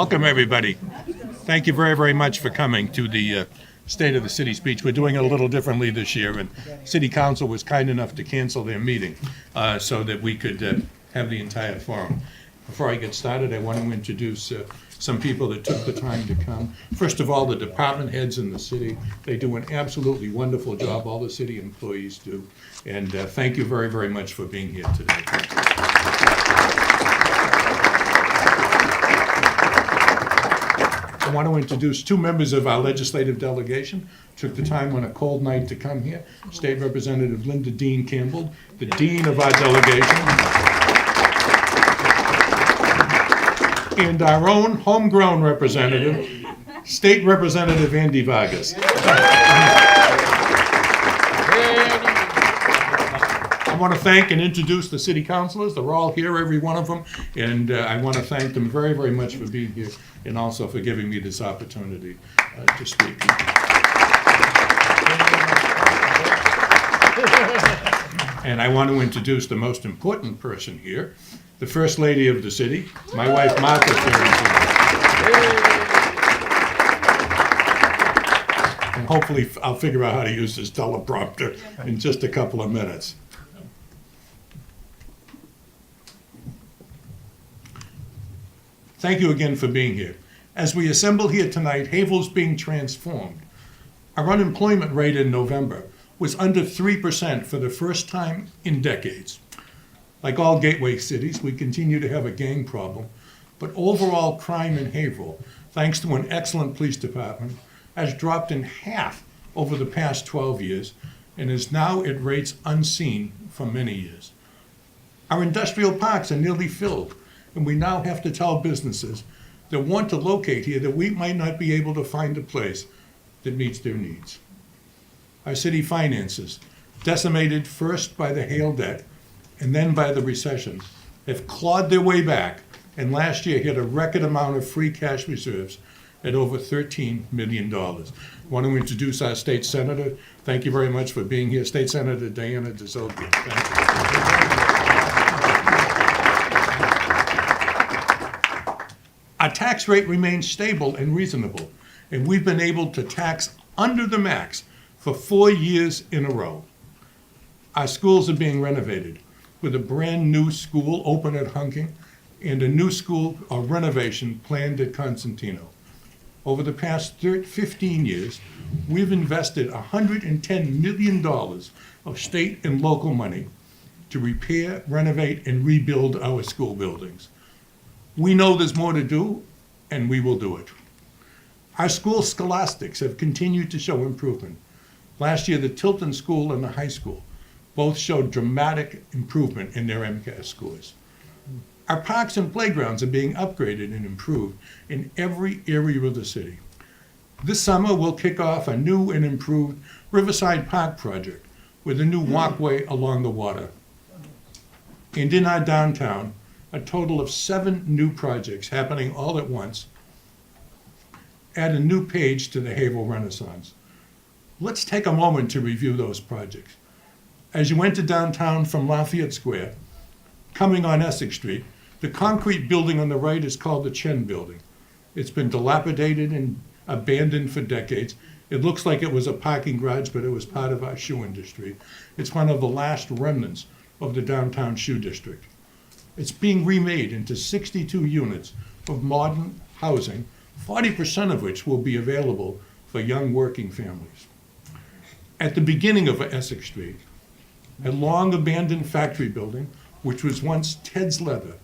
Welcome, everybody. Thank you very, very much for coming to the State of the City speech. We're doing it a little differently this year, and City Council was kind enough to cancel their meeting so that we could have the entire forum. Before I get started, I want to introduce some people that took the time to come. First of all, the department heads in the city. They do an absolutely wonderful job, all the city employees do. And thank you very, very much for being here today. I want to introduce two members of our legislative delegation. Took the time on a cold night to come here. State Representative Linda Dean Campbell, the dean of our delegation. And our own homegrown representative, State Representative Andy Vargas. I want to thank and introduce the city councilors. They're all here, every one of them, and I want to thank them very, very much for being here and also for giving me this opportunity to speak. And I want to introduce the most important person here, the First Lady of the city, my wife Martha Fiorentini. And hopefully I'll figure out how to use this teleprompter in just a couple of minutes. Thank you again for being here. As we assemble here tonight, Haverhill's being transformed. Our unemployment rate in November was under 3% for the first time in decades. Like all gateway cities, we continue to have a gang problem, but overall crime in Haverhill, thanks to an excellent police department, has dropped in half over the past 12 years and is now at rates unseen for many years. Our industrial parks are nearly filled, and we now have to tell businesses that want to locate here that we might not be able to find a place that meets their needs. Our city finances, decimated first by the hail debt and then by the recession, have clawed their way back, and last year hit a record amount of free cash reserves at over $13 million. I want to introduce our state senator. Thank you very much for being here, State Senator Diana DeZoglio. Thank you. Our tax rate remains stable and reasonable, and we've been able to tax under the max for 4 years in a row. Our schools are being renovated, with a brand new school open at Hunking and a new school or renovation planned at Constantino. Over the past 15 years, we've invested $110 million of state and local money to repair, renovate, and rebuild our school buildings. We know there's more to do, and we will do it. Our school scholastics have continued to show improvement. Last year, the Tilton School and the high school both showed dramatic improvement in their MCAS scores. Our parks and playgrounds are being upgraded and improved in every area of the city. This summer, we'll kick off a new and improved Riverside Park project with a new walkway along the water. And in our downtown, a total of 7 new projects happening all at once add a new page to the Haverhill Renaissance. Let's take a moment to review those projects. As you enter downtown from Lafayette Square, coming on Essex Street, the concrete building on the right is called the Chen Building. It's been dilapidated and abandoned for decades. It looks like it was a parking garage, but it was part of our shoe industry. It's one of the last remnants of the downtown shoe district. It's being remade into 62 units of modern housing, 40% of which will be available for young working families. At the beginning of Essex Street, a long abandoned factory building, which was once Ted's Leather,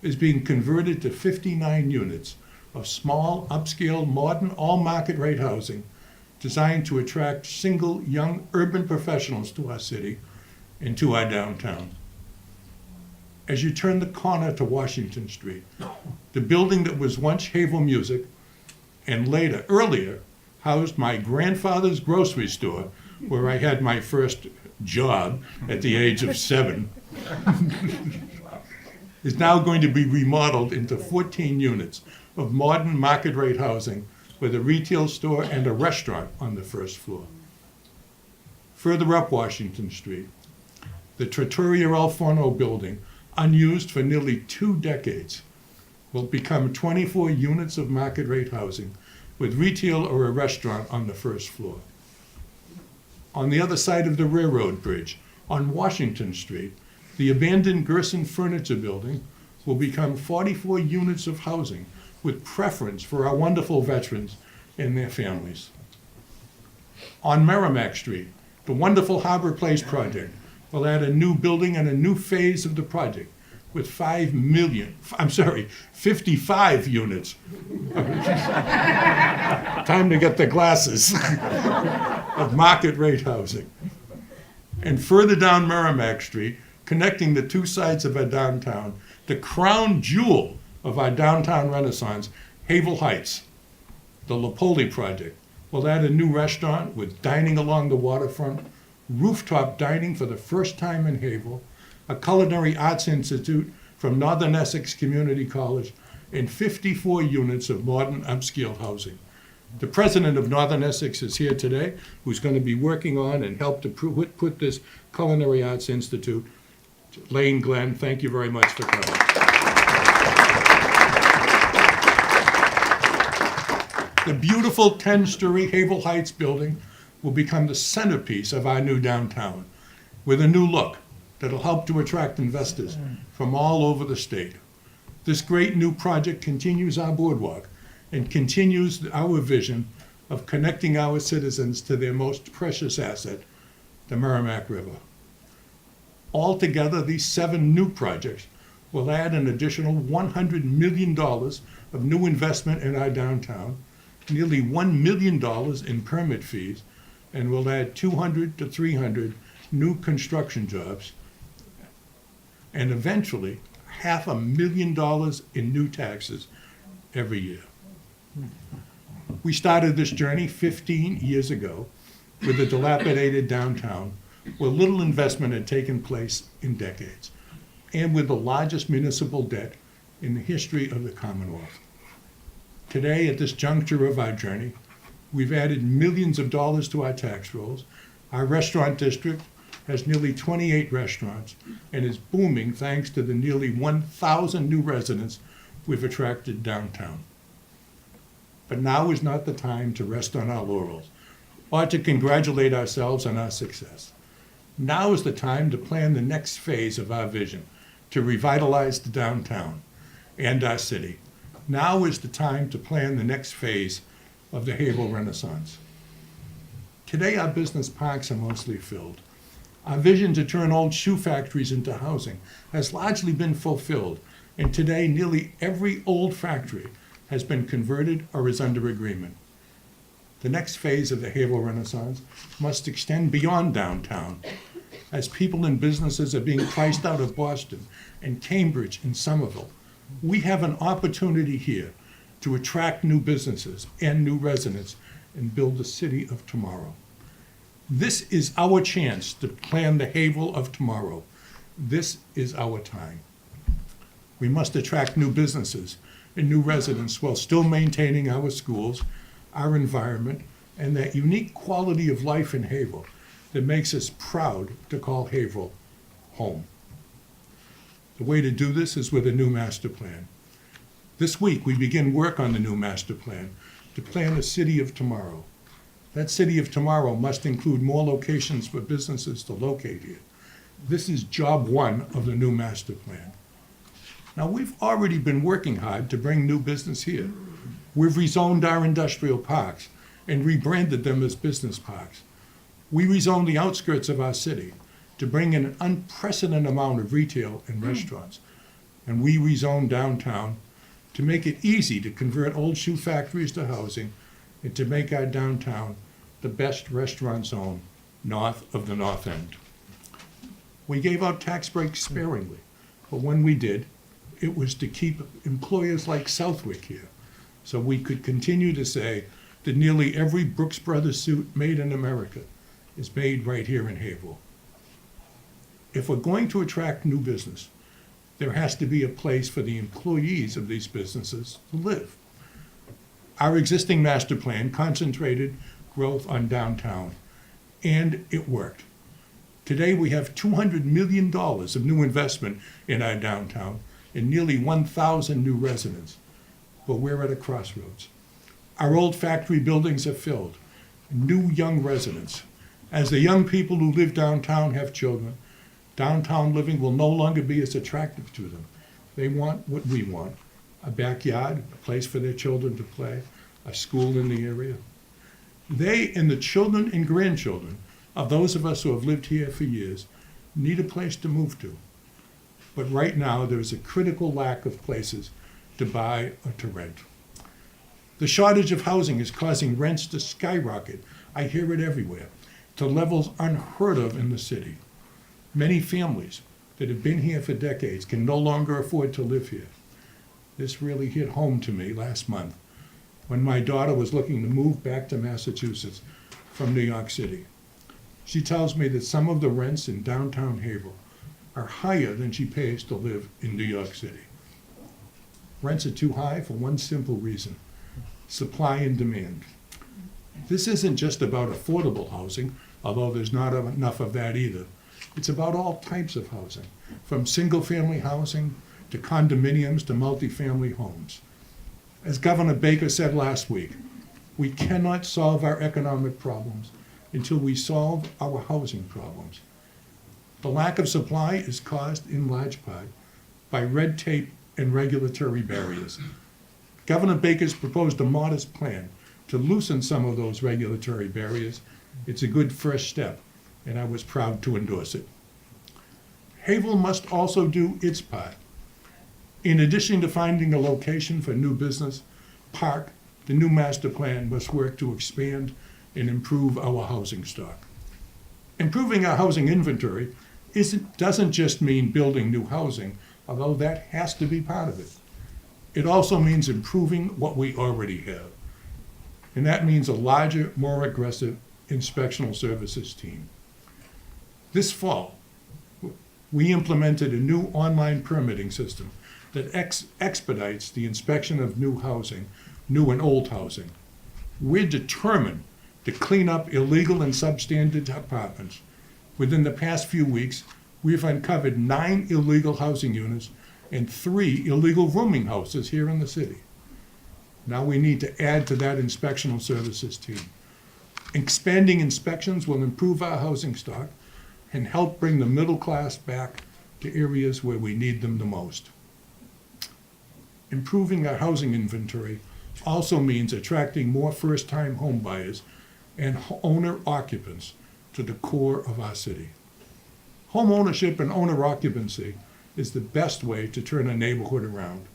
is being converted to 59 units of small, upscale, modern, all market rate housing designed to attract single, young urban professionals to our city and to our downtown. As you turn the corner to Washington Street, the building that was once Haverhill Music and earlier, housed my grandfather's grocery store, where I had my first job at the age of 7, is now going to be remodeled into 14 units of modern market rate housing with a retail store and a restaurant on the first floor. Further up Washington Street, the Trattoria El Forno building, unused for nearly 2 decades, will become 24 units of market rate housing with retail or a restaurant on the first floor. On the other side of the railroad bridge, on Washington Street, the abandoned Gerson furniture building will become 44 units of housing with preference for our wonderful veterans and their families. On Merrimack Street, the wonderful Harbor Place project will add a new building and a new phase of the project with 55 units. Time to get the glasses of market rate housing. And further down Merrimack Street, connecting the two sides of our downtown, the crown jewel of our downtown renaissance, Haverhill Heights, the Lipoli project, will add a new restaurant with dining along the waterfront, rooftop dining for the first time in Haverhill, a culinary arts institute from Northern Essex Community College, and 54 units of modern upscale housing. The president of Northern Essex is here today, who's going to be working on and help to put this Culinary Arts Institute. Lane Glenn, thank you very much for coming. The beautiful 10-story Haverhill Heights building will become the centerpiece of our new downtown with a new look that'll help to attract investors from all over the state. This great new project continues our boardwalk and continues our vision of connecting our citizens to their most precious asset, the Merrimack River. Altogether, these 7 new projects will add an additional $100 million of new investment in our downtown, nearly $1 million in permit fees, and will add 200 to 300 new construction jobs, and eventually $500,000 in new taxes every year. We started this journey 15 years ago with a dilapidated downtown where little investment had taken place in decades, and with the largest municipal debt in the history of the Commonwealth. Today, at this juncture of our journey, we've added millions of dollars to our tax rolls. Our restaurant district has nearly 28 restaurants and is booming thanks to the nearly 1,000 new residents we've attracted downtown. But now is not the time to rest on our laurels or to congratulate ourselves on our success. Now is the time to plan the next phase of our vision to revitalize the downtown and our city. Now is the time to plan the next phase of the Haverhill Renaissance. Today, our business parks are mostly filled. Our vision to turn old shoe factories into housing has largely been fulfilled, and today nearly every old factory has been converted or is under agreement. The next phase of the Haverhill Renaissance must extend beyond downtown, as people and businesses are being priced out of Boston and Cambridge and Somerville. We have an opportunity here to attract new businesses and new residents and build the city of tomorrow. This is our chance to plan the Haverhill of tomorrow. This is our time. We must attract new businesses and new residents while still maintaining our schools, our environment, and that unique quality of life in Haverhill that makes us proud to call Haverhill home. The way to do this is with a new master plan. This week, we begin work on the new master plan to plan a city of tomorrow. That city of tomorrow must include more locations for businesses to locate here. This is job 1 of the new master plan. Now, we've already been working hard to bring new business here. We've rezoned our industrial parks and rebranded them as business parks. We rezoned the outskirts of our city to bring in an unprecedented amount of retail and restaurants. And we rezoned downtown to make it easy to convert old shoe factories to housing and to make our downtown the best restaurant zone north of the North End. We gave out tax breaks sparingly, but when we did, it was to keep employers like Southwick here, so we could continue to say that nearly every Brooks Brothers suit made in America is made right here in Haverhill. If we're going to attract new business, there has to be a place for the employees of these businesses to live. Our existing master plan concentrated growth on downtown, and it worked. Today we have $200 million of new investment in our downtown, and nearly 1,000 new residents. But we're at a crossroads. Our old factory buildings are filled, new young residents. As the young people who live downtown have children, downtown living will no longer be as attractive to them. They want what we want: a backyard, a place for their children to play, a school in the area. They and the children and grandchildren of those of us who have lived here for years need a place to move to. But right now, there is a critical lack of places to buy or to rent. The shortage of housing is causing rents to skyrocket. I hear it everywhere, to levels unheard of in the city. Many families that have been here for decades can no longer afford to live here. This really hit home to me last month when my daughter was looking to move back to Massachusetts from New York City. She tells me that some of the rents in downtown Haverhill are higher than she pays to live in New York City. Rents are too high for one simple reason: supply and demand. This isn't just about affordable housing, although there's not enough of that either. It's about all types of housing, from single-family housing to condominiums to multifamily homes. As Governor Baker said last week, we cannot solve our economic problems until we solve our housing problems. The lack of supply is caused in large part by red tape and regulatory barriers. Governor Baker's proposed a modest plan to loosen some of those regulatory barriers. It's a good first step, and I was proud to endorse it. Haverhill must also do its part. In addition to finding a location for new business park, the new master plan must work to expand and improve our housing stock. Improving our housing inventory doesn't just mean building new housing, although that has to be part of it. It also means improving what we already have. And that means a larger, more aggressive inspectional services team. This fall, we implemented a new online permitting system that expedites the inspection of new housing, new and old housing. We're determined to clean up illegal and substandard apartments. Within the past few weeks, we've uncovered 9 illegal housing units and 3 illegal rooming houses here in the city. Now we need to add to that inspectional services team. Expanding inspections will improve our housing stock and help bring the middle class back to areas where we need them the most. Improving our housing inventory also means attracting more first-time home buyers and owner occupants to the core of our city. Home ownership and owner occupancy is the best way to turn a neighborhood around.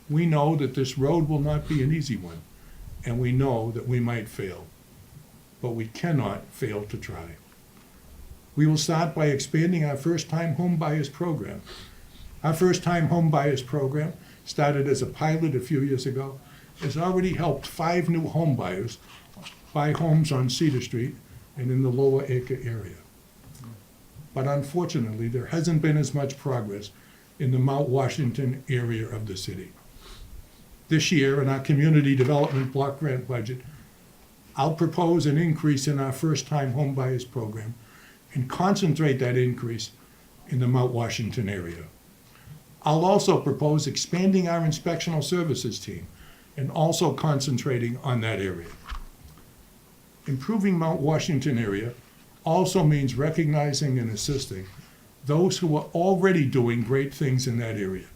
We know that this road will not be an easy one, and we know that we might fail, but we cannot fail to try. We will start by expanding our first-time home buyers program. Our first-time home buyers program, started as a pilot a few years ago, has already helped 5 new home buyers buy homes on Cedar Street and in the Lower Acre area. But unfortunately, there hasn't been as much progress in the Mount Washington area of the city. This year, in our community development block grant budget, I'll propose an increase in our first-time home buyers program and concentrate that increase in the Mount Washington area. I'll also propose expanding our inspectional services team and also concentrating on that area. Improving Mount Washington area also means recognizing and assisting those who are already doing great things in that area.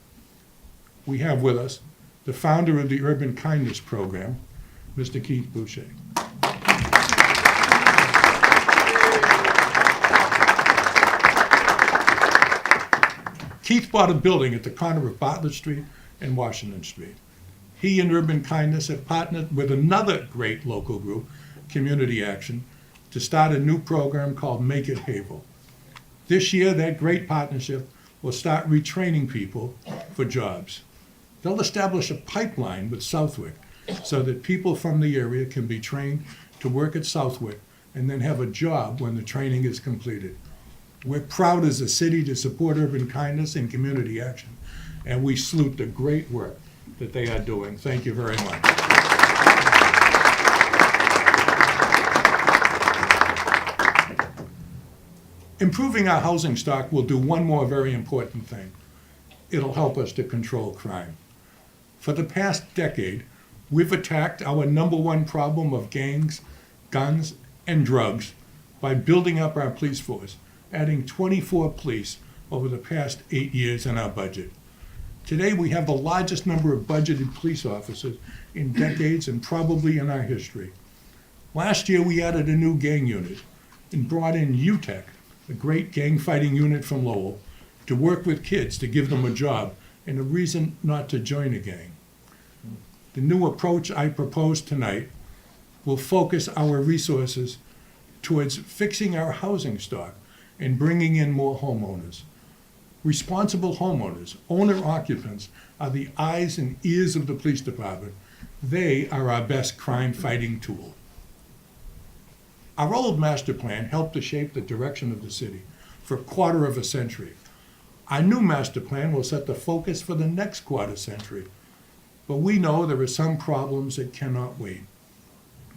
We have with us the founder of the Urban Kindness Program, Mr. Keith Boucher. Keith bought a building at the corner of Bartlett Street and Washington Street. He and Urban Kindness have partnered with another great local group, Community Action, to start a new program called Make It Haverhill. This year, that great partnership will start retraining people for jobs. They'll establish a pipeline with Southwick so that people from the area can be trained to work at Southwick and then have a job when the training is completed. We're proud as a city to support Urban Kindness and Community Action, and we salute the great work that they are doing. Thank you very much. Improving our housing stock will do one more very important thing. it'll help us to control crime. For the past decade, we've attacked our number one problem of gangs, guns, and drugs by building up our police force, adding 24 police over the past 8 years in our budget. Today, we have the largest number of budgeted police officers in decades and probably in our history. Last year, we added a new gang unit and brought in UTEC, a great gang fighting unit from Lowell, to work with kids to give them a job and a reason not to join a gang. The new approach I propose tonight will focus our resources towards fixing our housing stock and bringing in more homeowners. Responsible homeowners, owner-occupants, are the eyes and ears of the police department. They are our best crime-fighting tool. Our old master plan helped to shape the direction of the city for a quarter of a century. Our new master plan will set the focus for the next quarter century. But we know there are some problems that cannot wait.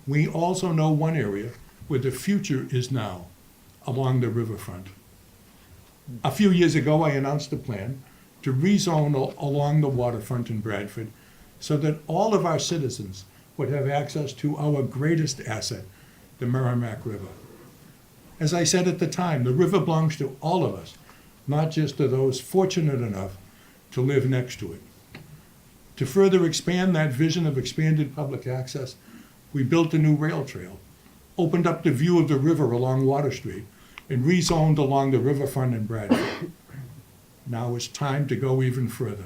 We also know one area where the future is now, along the riverfront. A few years ago, I announced a plan to rezone along the waterfront in Bradford so that all of our citizens would have access to our greatest asset, the Merrimack River. As I said at the time, the river belongs to all of us, not just to those fortunate enough to live next to it. To further expand that vision of expanded public access, we built a new rail trail, opened up the view of the river along Water Street, and rezoned along the riverfront in Bradford. Now it's time to go even further.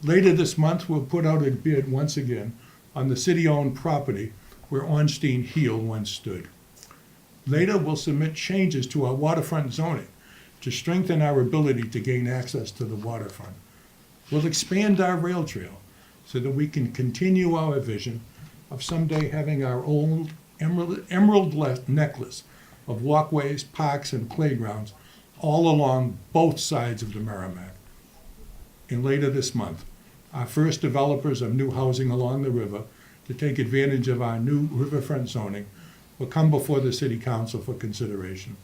Later this month, we'll put out a bid once again on the city-owned property where Ornstein Heel once stood. Later, we'll submit changes to our waterfront zoning to strengthen our ability to gain access to the waterfront. We'll expand our rail trail so that we can continue our vision of someday having our old emerald necklace of walkways, parks, and playgrounds all along both sides of the Merrimack. And later this month, our first developers of new housing along the river to take advantage of our new riverfront zoning will come before the City Council for consideration.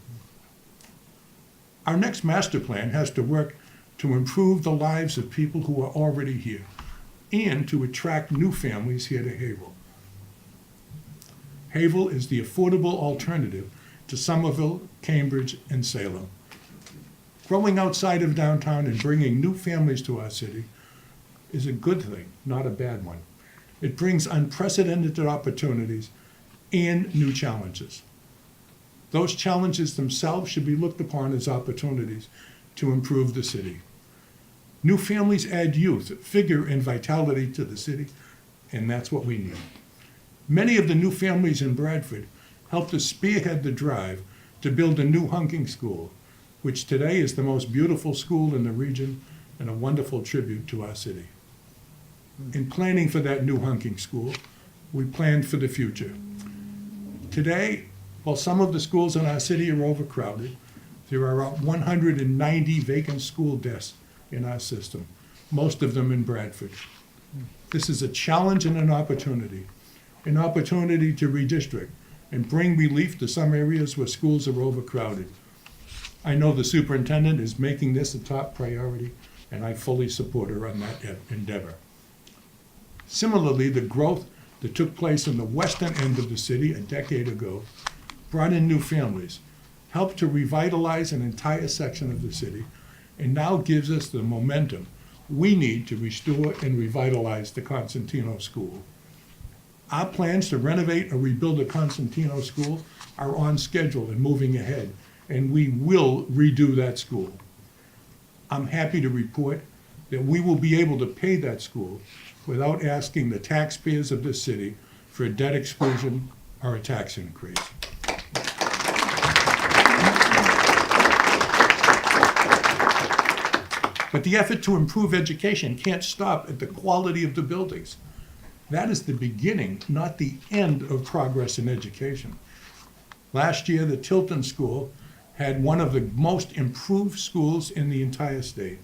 Our next master plan has to work to improve the lives of people who are already here and to attract new families here to Haverhill. Haverhill is the affordable alternative to Somerville, Cambridge, and Salem. Growing outside of downtown and bringing new families to our city is a good thing, not a bad one. It brings unprecedented opportunities and new challenges. Those challenges themselves should be looked upon as opportunities to improve the city. New families add youth, vigor, and vitality to the city, and that's what we need. Many of the new families in Bradford helped to spearhead the drive to build a new hunking school, which today is the most beautiful school in the region and a wonderful tribute to our city. In planning for that new hunking school, we planned for the future. Today, while some of the schools in our city are overcrowded, there are around 190 vacant school desks in our system, most of them in Bradford. This is a challenge and an opportunity to redistrict and bring relief to some areas where schools are overcrowded. I know the superintendent is making this a top priority, and I fully support her on that endeavor. Similarly, the growth that took place in the western end of the city a decade ago brought in new families, helped to revitalize an entire section of the city, and now gives us the momentum we need to restore and revitalize the Constantino School. Our plans to renovate or rebuild the Constantino School are on schedule and moving ahead, and we will redo that school. I'm happy to report that we will be able to pay that school without asking the taxpayers of this city for a debt exclusion or a tax increase. But the effort to improve education can't stop at the quality of the buildings. That is the beginning, not the end of progress in education. Last year, the Tilton School had one of the most improved schools in the entire state.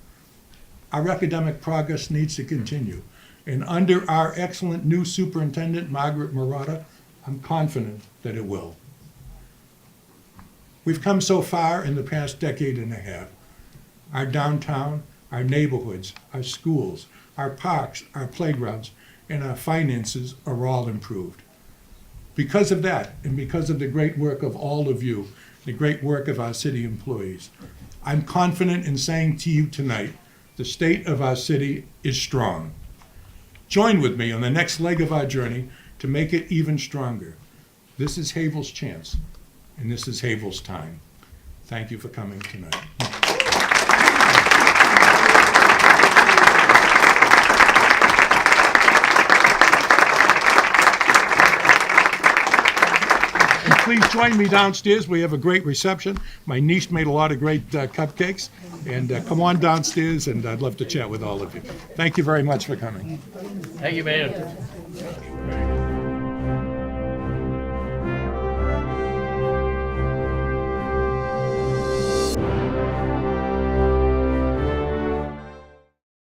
Our academic progress needs to continue. And under our excellent new superintendent, Margaret Murata, I'm confident that it will. We've come so far in the past decade and a half. Our downtown, our neighborhoods, our schools, our parks, our playgrounds, and our finances are all improved. Because of that, and because of the great work of all of you, the great work of our city employees, I'm confident in saying to you tonight, the state of our city is strong. Join with me on the next leg of our journey to make it even stronger. This is Haverhill's chance, and this is Haverhill's time. Thank you for coming tonight. Please join me downstairs. We have a great reception. My niece made a lot of great cupcakes. And come on downstairs, and I'd love to chat with all of you. Thank you very much for coming. Thank you, Mayor.